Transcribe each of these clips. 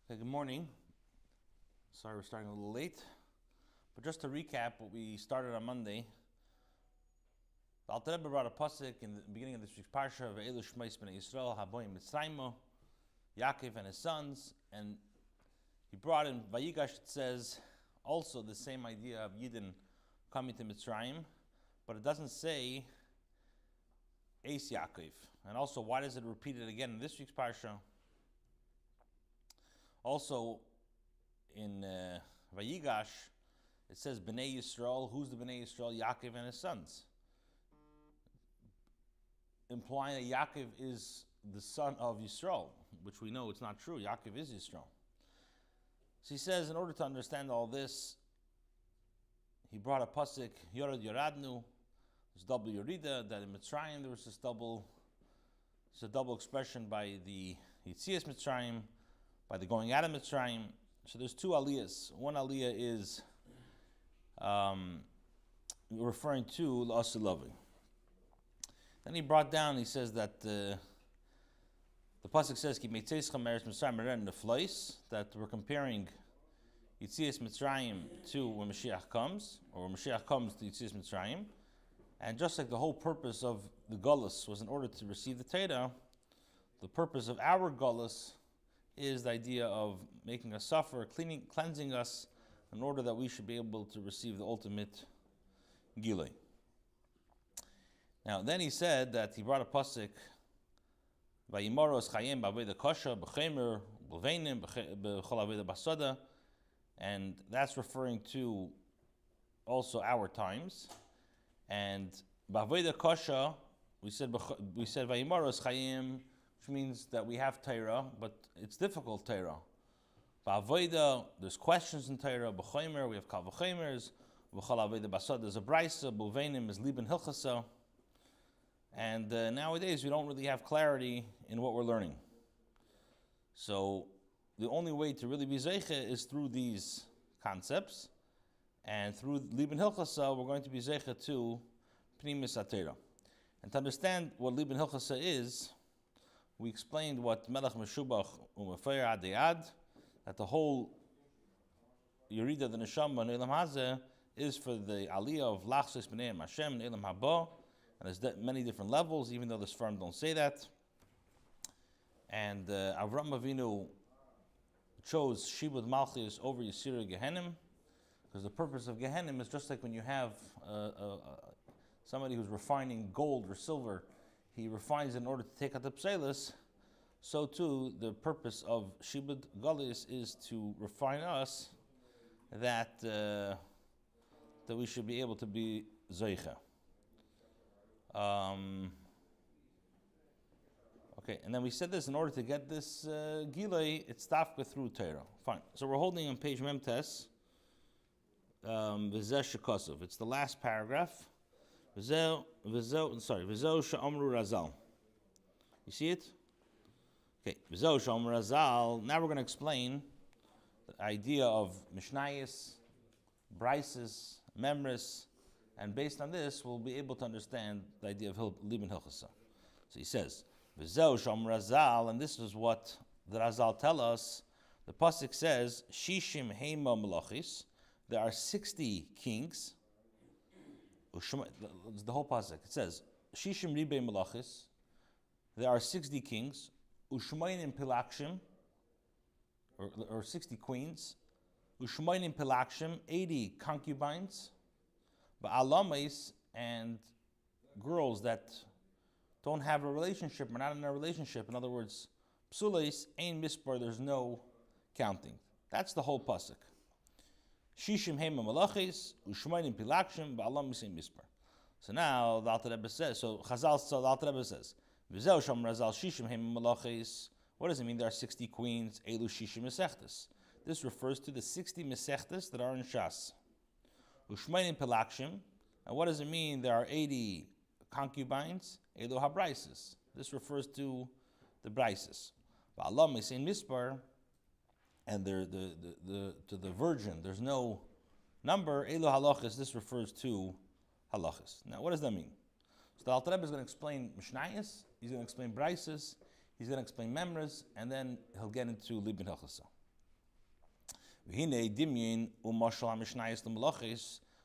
Okay, good morning. Sorry we're starting a little late. But just to recap what we started on Monday, the Alter Rebbe brought a pasuk in the beginning of this week's parsha of Ve'elu Shmais Bnei Yisrael Haboim Mitzraymo, Yaakov and his sons, and he brought in Vayigash. It says also the same idea of Yidden coming to Mitzrayim, but it doesn't say Eis Yaakov. And also, why does it repeat it again in this week's parsha? Also, in Vayigash, it says Bnei Yisrael. Who's the Bnei Yisrael? Yaakov and his sons, implying that Yaakov is the son of Yisrael, which we know it's not true. Yaakov is Yisrael. So he says, in order to understand all this, he brought a pasuk, Yorad Yoradnu, this double Yorida, that in Mitzrayim there was this double, it's a double expression by the Yitzias Mitzrayim, by the going out of Mitzrayim. So there's two aliyahs. One aliyah is referring to L'Asilavi. Then he brought down, he says that the pasuk says, Ki Meitzeischa Meretz Mitzrayim Meren Neflois, that we're comparing Yitzias Mitzrayim to when Mashiach comes, or when Mashiach comes to Yitzias Mitzrayim. And just like the whole purpose of the Gullus was in order to receive the Torah, the purpose of our Gullus is the idea of making us suffer, cleansing us, in order that we should be able to receive the ultimate Gilui. Now, then he said that he brought a pasuk, Vayimaros Chayim B'Aveda Kosha B'Chemer B'Veinim B'Chol Aveda Basada, and that's referring to also our times. And B'Aveda Kosha, we said Vayimaros Chayim, which means that we have Torah, but it's difficult Torah. Ba'avoida, there's questions in Torah. B'chomer, we have kal v'chomers. B'chol aveda basad, there's a brisa. B'uveinim is liben hilchasa. And nowadays we don't really have clarity in what we're learning. So the only way to really be zeicha is through these concepts, and through liben hilchasa we're going to be zeicha to pnimis atera. And to understand what liben hilchasa is, we explained what Melech Meshubach U'Mefer Adeyad, that the whole Yerida the Neshama in Elam Hazeh is for the Aliyah of Lachsis B'nei Hashem in Elam Haba, and there's many different levels, even though this firm don't say that. And Avram Avinu chose Shibud Malchus over Yisira Gehenim, because the purpose of Gehenim is just like when you have somebody who's refining gold or silver. He refines in order to take out the pselis. So too, the purpose of Shibud Galis is to refine us, that we should be able to be Zeicha. Okay, and then we said this, in order to get this Gilei, it's tafka through Torah. Fine. So we're holding on page Memtes, V'zeh Shekosov. It's the last paragraph. V'zeh she'omru razal. You see it? Okay. V'zeh she'omru razal. Now we're going to explain the idea of Mishnayos, Brises, Memris, and based on this, we'll be able to understand the idea of Liben Hilchasa. So he says, V'zeh she'omru razal, and this is what the Razal tell us. The pasuk says, Shishim heima melachis. There are 60 kings. The whole pasuk. It says, Shishim ribei melachis. There are 60 kings. Ushmainim pilakshim, or 60 queens. Ushmainim pilakshim, 80 concubines. Ba'alamis, and girls that don't have a relationship, or not in a relationship. In other words, psulis, ein mispar, there's no counting. That's the whole pasuk. Shishim heima malachis, ushmainim pilakshim, ba'alam misim mispar. So now the Alter Rebbe says, the Alter Rebbe says, V'zeh sham razal shishim heima malachis. What does it mean there are 60 queens? Elu shishim mesechtes. This refers to the 60 mesechtes that are in Shas. Ushmainim pilakshim. And what does it mean there are 80 concubines? Elu habraises. This refers to the brises. Ba'alam misim mispar. And to the virgin, there's no number. Elu halachas, this refers to halachas. Now, what does that mean? So the Alter Rebbe is going to explain Mishnayos, he's going to explain Brises, he's going to explain Memras, and then he'll get into Liben Hilchasa.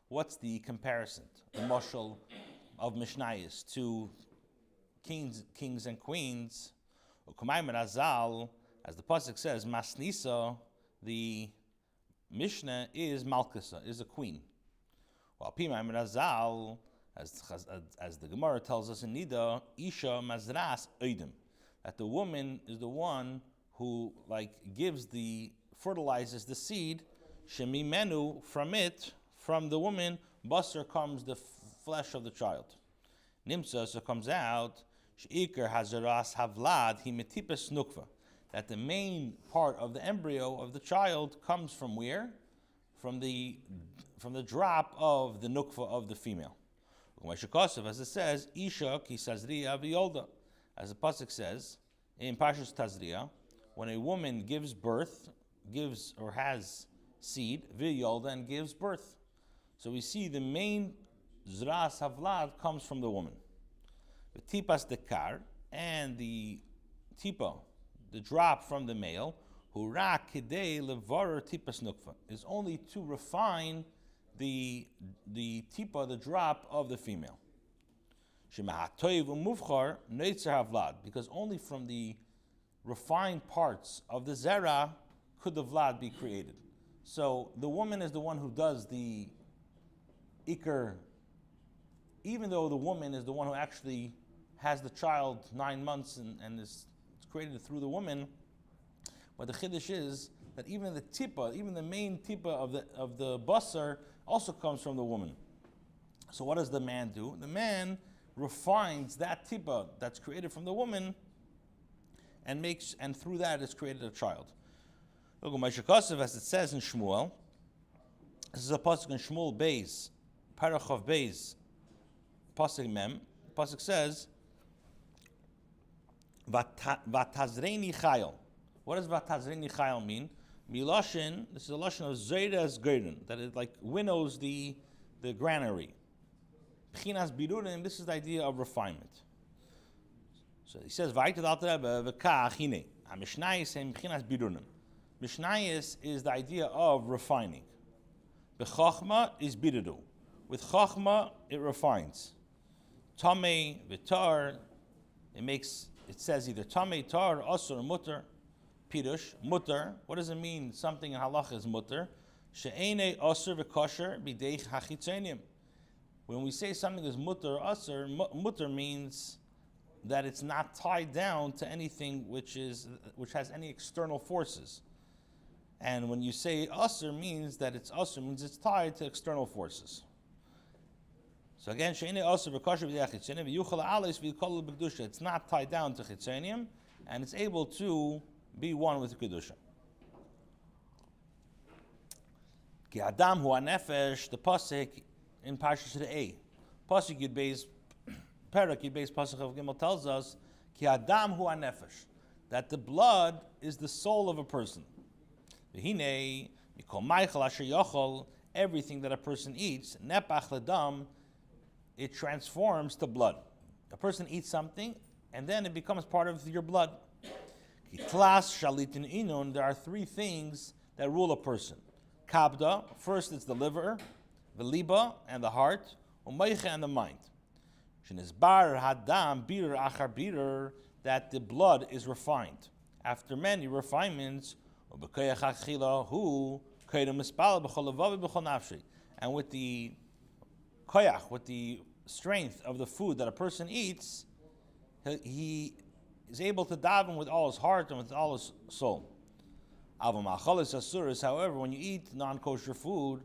What's the comparison? The mashal of Mishnayos to kings and queens. As the pasuk says, Masnisa, the Mishnah is Malkusa, is a queen. While Pimaim Razal, as the Gemara tells us in Nida, Isha Mazras Eidim, that the woman is the one who fertilizes the seed. Shemimenu, from the woman, basar comes the flesh of the child. Nimsa, so comes out, Sheikar Hazaras Havlad Himetipes Nukva, that the main part of the embryo of the child comes from where? From the drop of the nukva of the female. As it says, Isha ki sazriya v'yolda. As the pasuk says in Pashas Tazriya, when a woman gives birth, has seed, v'yolda, and gives birth. So we see the main zras havlad comes from the woman. The tipas dekar, and the tipa, the drop from the male, hura kidei levarer tipas nukva, is only to refine the tipa, the drop of the female. Shemahatoiv umuvchar neitzer havlad, because only from the refined parts of the zera could the vlad be created. So the woman is the one who does the ikar, even though the woman is the one who actually has the child 9 months and is created through the woman. But the chiddush is that even the tipa, even the main tipa of the basar, also comes from the woman. So what does the man do? The man refines that tipa that's created from the woman, and through that is created a child. Look, as it says in Shmuel, this is a pasuk in Shmuel Beis, Parachav Beis, pasuk Mem. Pasuk says, Vatazreini Chayil. What does Vatazreini Chayil mean? Miloshin, this is a lashon of Zaydas Gerden, that it winnows the granary. Pchinas Birurim, this is the idea of refinement. So he says, Vaytad Alter Rebbe, V'ka Achine, HaMishnayis Hem Pchinas Birurim. Mishnayis is the idea of refining. B'chochma is birudu. With chochma, it refines. Tamei, v'tar, it says either tamei, tar, asur, or mutter. Pirush, mutter. What does it mean? Something in halacha is mutter. She'enei asur v'kosher b'deich hachitzenium. When we say something is mutter or asur, mutter means that it's not tied down to anything which has any external forces. And when you say asur, means it's tied to external forces. So again, it's not tied down to chitzenium, and it's able to be one with kedusha. Ki adam hu anefesh, the pasuk in Pashas A. Pasuk Yud Beis, Perak Yud Beis pasuk of Gimel tells us, Ki adam hu anefesh, that the blood is the soul of a person. V'hinei mikol meichel asher yochol, everything that a person eats, nepach ledam, it transforms to blood. A person eats something, and then it becomes part of your blood. Kitlas shalitin inun, there are 3 things that rule a person. Kabda, first it's the liver, the liba, and the heart, umaycha, and the mind. Shenizbar hadam bir achar bir, that the blood is refined. After many refinements, and with the koyach, with the strength of the food that a person eats, he is able to daven with all his heart and with all his soul. However, when you eat non-kosher food,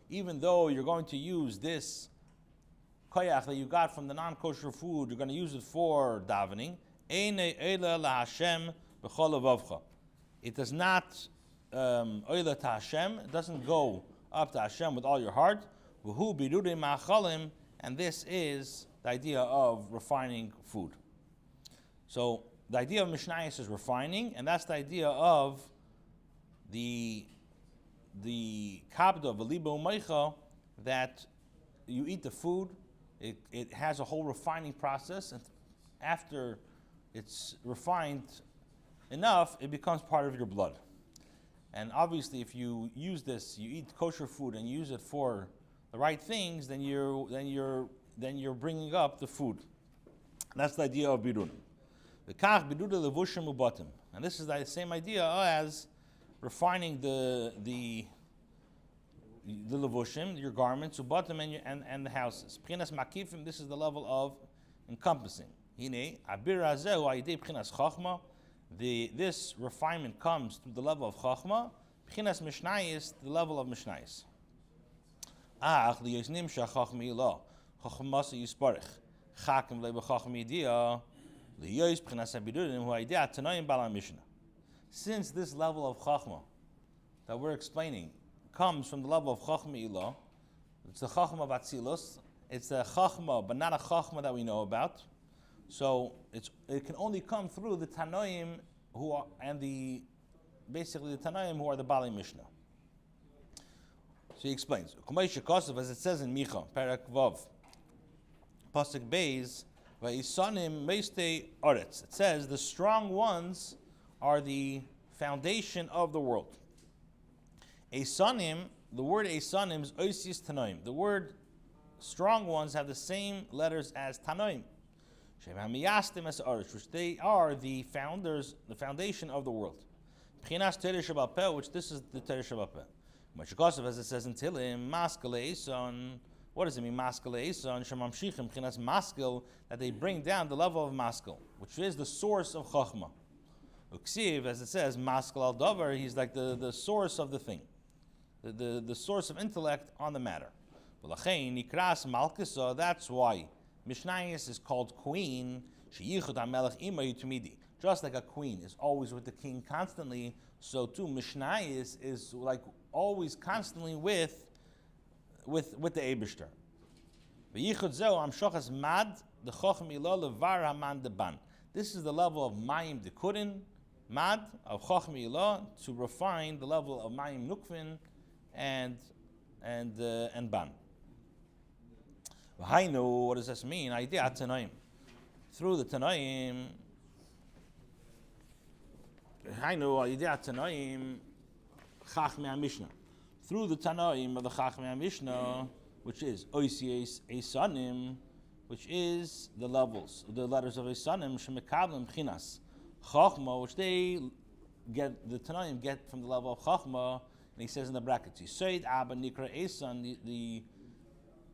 even though you're going to use this koyach that you got from the non-kosher food, you're going to use it for davening. It does not oila to Hashem. It doesn't go up to Hashem with all your heart. And this is the idea of refining food. So the idea of Mishnayos is refining, and that's the idea of the kabda of liba umaycha, that you eat the food, it has a whole refining process, and after it's refined enough, it becomes part of your blood. And obviously, if you use this, you eat kosher food and use it for the right things, then you're bringing up the food. And that's the idea of birunim. V'kach biruda levushim ubatim, and this is the same idea as refining the levushim, your garments, ubatim, and the houses. Pchinas makifim. This is the level of encompassing. Hine abir hazeh ha'idei pchinas chachma. This refinement comes to the level of chachma. Pchinas mishnayis, the level of mishnayis. Ach liyosnim shachachmi lo chachmasa yisparich chakim lebechachmi idea liyos pchinas abirudim hu idea tanoim bala mishnah. Since this level of chachma that we're explaining comes from the level of chachma ilah, it's the chachma of atzilus. It's the chachma, but not a chachma that we know about. So it can only come through the tanoim who are basically the tanoim who are the bali mishnah. So he explains, as it says in Micha, Perak Vav, Pasuk Beis, Va'isanim meiste oretz. It says the strong ones are the foundation of the world. Eisanim, the word Eisanim is Oisis Tanoim. The word strong ones have the same letters as Tanoim, which they are the founders, the foundation of the world. Which this is the Torah Shabbat Peh. As it says in Tilim, Maskele Eson. What does it mean, Maskele Eson? Shemamshichim Pchinas Maskel, that they bring down the level of Maskel, which is the source of Chachma. Uksiv, as it says, Maskel al Dover, he's like the source of the thing, the source of intellect on the matter. V'lachein Nikras Malkisa, that's why Mishnayis is called queen. Sheyichud HaMelech Imay Tumidi. Just like a queen is always with the king constantly, so too Mishnayis is like always constantly with the Eibishter. V'yichud zeu amshochas mad the chochem ilo levar haman deban. This is the level of mayim dekurin, mad of chochem ilo, to refine the level of mayim nukvin and ban. V'hainu, what does this mean? Idea tanoim. Through the tanoim. V'hainu idea tanoim chachmei Mishnah. Through the tanoim of the chachmei Mishnah, which is oisies eisanim, which is the levels, the letters of eisanim shemekavlim chinas chachma, which they get, the tanoim get from the level of chachma. And he says in the brackets, Yisoid Abba Nikra Eisan, the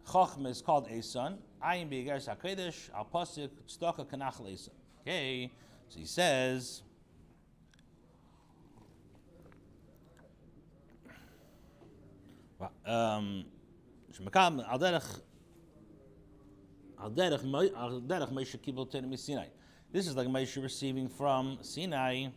Chachma is called Eisan. Ayin Be'egeres HaKodesh, Al Pasuk, Tzedakah Kanachal Eisan. Okay, so he says, Shemekam Al Derech Moshe Kibul Torah Sinai. This is like Moshe receiving from Sinai.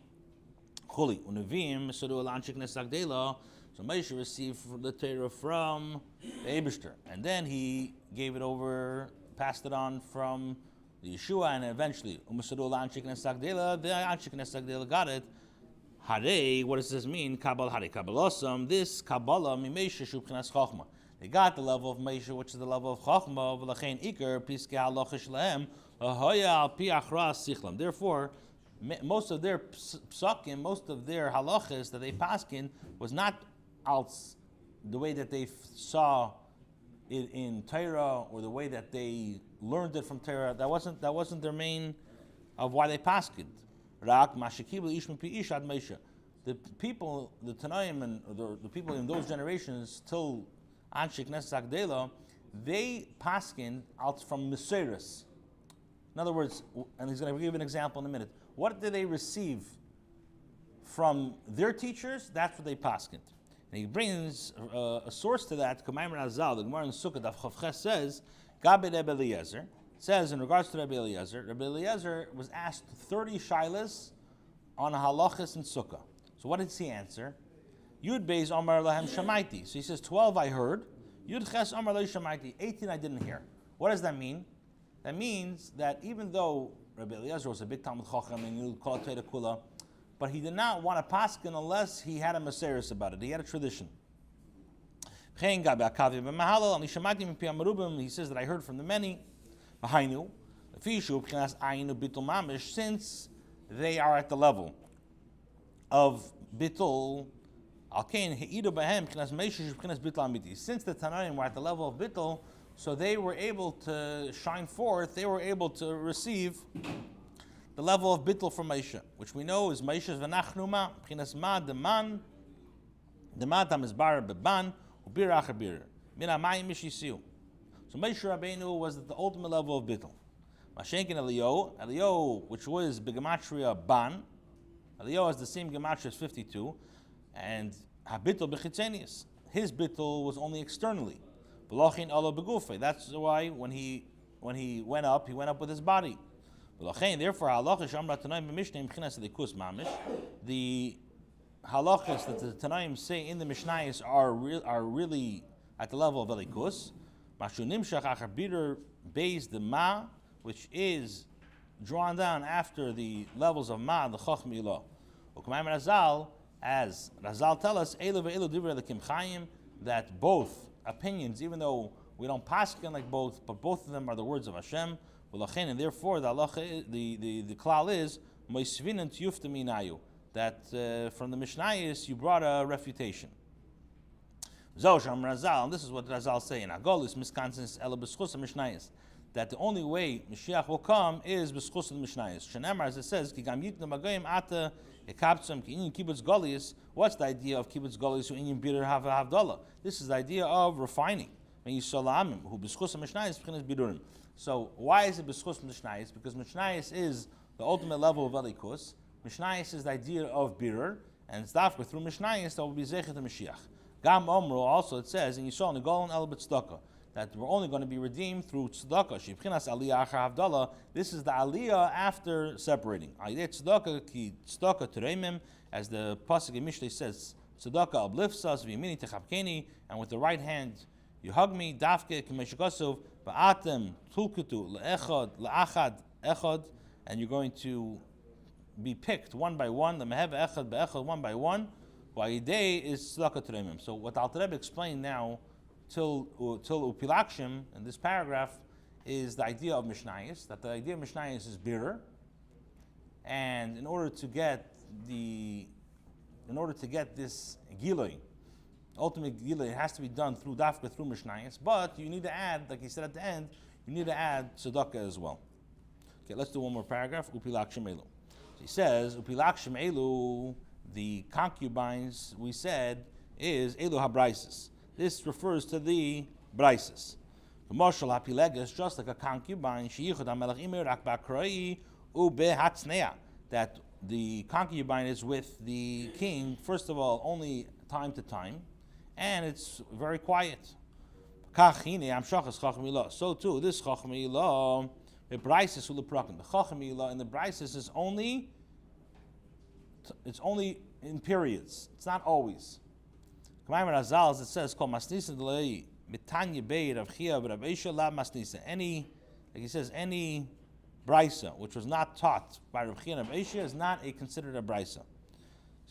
Chuli Unevim Sodu Alanchik Nesagdela. So Moshe received the Torah from the Eibishter, and then he gave it over, passed it on from the Yeshua, and eventually Umasadu Alanchik Nesagdela. The Alanchik Nesagdela got it. Hare, what does this mean? Kabbalah Hare Kabbalosam. This Kabbalah Mimeshe Shubchinas Chachma. They got the level of Moshe, which is the level of Chachma. V'lachein Iker Piskei Halachish Lahem Lahoya Al Pi Achras Sichlam. Therefore, most of their psakim, most of their halachas that they paskin was not the way that they saw it in Torah, or the way that they learned it from Torah. That wasn't their main of why they paskin. The people, the Tanaim and the people in those generations till Anshik Nesak Dela, they paskin out from Mesiris. In other words, and he's going to give an example in a minute. What did they receive from their teachers? That's what they paskind. And he brings a source to that. K'mayim Razal, the Gemara in Sukkot Daf Chavches says, Gabi Rebbe Eliezer, says in regards to Rebbe Eliezer was asked 30 shilas on halachas in Sukkah. So what did he answer? Yud Beis Omar Lahem Shamaiti. So he says 12 I heard. Yud Ches Omar Lahem Shamaiti. 18 I didn't hear. What does that mean? That means that even though Rabbi Eliezer was a big Talmud Chacham and he knew Kol Torah Kula, but he did not want to paskin unless he had a Maseris about it. He had a tradition. He says that I heard from the many, since they are at the level of bittul. Since the Tanaim were at the level of bittul, so they were able to shine forth, they were able to receive the level of bittul from Moshe, which we know is Moshe's v'nachnu ma, b'chinas ma deman, demat ha-mizbar beban, u'bir acher bir, min ha-mayim mishisiu. So Moshe Rabbeinu was at the ultimate level of bittul. Mashenkin Eliyahu, which was begematria ban, Eliyahu has the same gematria as 52, and habittul bechitzenius. His bittul was only externally. V'lochin alo begufe. That's why when he went up with his body. Therefore, halachish amra tanaim b'mishnayim b'chinas elikus mamish. The halachas that the Tanaim say in the Mishnayos are really at the level of elikus. Mashu nimshach achar bitter beis the ma, which is drawn down after the levels of ma, the chacham ilah. U'kamayim Razal, as Razal tell us, elu ve'elu divrei lekim chayim, that both opinions, even though we don't paskin like both, but both of them are the words of Hashem. And therefore, the klal is moisvinan tiyufta minayu, that from the Mishnayos you brought a refutation. Zosham Razal, and this is what Razal say in Agolus miskansis ela b'schus Mishnayos, that the only way Mashiach will come is b'schus the Mishnayos. Shenemar, as it says, ki gam yitna magayim ata ekaptzum ki inyan kibbutz golius. What's the idea of kibbutz golius inyan bitter havdalah? This is the idea of refining. When you saw la'amim who b'schus Mishnayos b'chinas bidurim. So why is it b'schus Mishnayos? Because Mishnayos is the ultimate level of elikus. Mishnayos is the idea of bitter, and it's dafka through Mishnayos that will be zeichet to Mashiach. Gam Omru also it says, and you saw in the Golon El B'Tzedakah, that we're only going to be redeemed through tzedakah. Shibchinas aliyah achar havdalah. This is the aliyah after separating. Ayidei tzedakah ki tzedakah tereimim, as the pasuk in Mishlei says, tzedakah uplifts us, v'yamini techapkeni, and with the right hand you hug me. Dafke k'meshikosov ba'atem tulkutu le'echad le'achad echad, and you're going to be picked one by one. The mehev echad be'echad, one by one. Ayidei is tzedakah tereimim. So what Alter Rebbe explained now till upilakshim in this paragraph is the idea of Mishnayos, that the idea of Mishnayos is bitter, and in order to get this gilui, ultimate gilui, it has to be done through dafka, through Mishnayos, but you need to add, like he said at the end, you need to add tzedakah as well. Okay, let's do one more paragraph. Upilakshim elu. So he says upilakshim elu, the concubines we said is elu habraisis. This refers to the braises. The marshal hapileges, just like a concubine, that the concubine is with the king, first of all, only time to time, and it's very quiet. So too, this chacham ilah, the braises uleprakim. The chacham ilah in the braises is only in periods. It's not always. Razal, as it says, called masnisa delei mitanya beir of chia v'rabbeisha la masnisa. Any, like he says, any brisa which was not taught by Rav Chia and Rabbeisha is not considered a brisa. So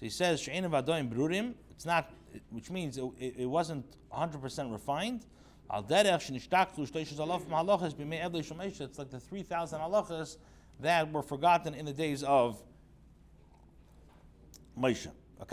he says she'enim v'adoim brurim. It's not, which means it wasn't 100% refined. Al derech shenishtaklu shteishes alaf malachas b'mei evlei shemesha. It's like the 3,000 halachas that were forgotten in the days of Moshe. So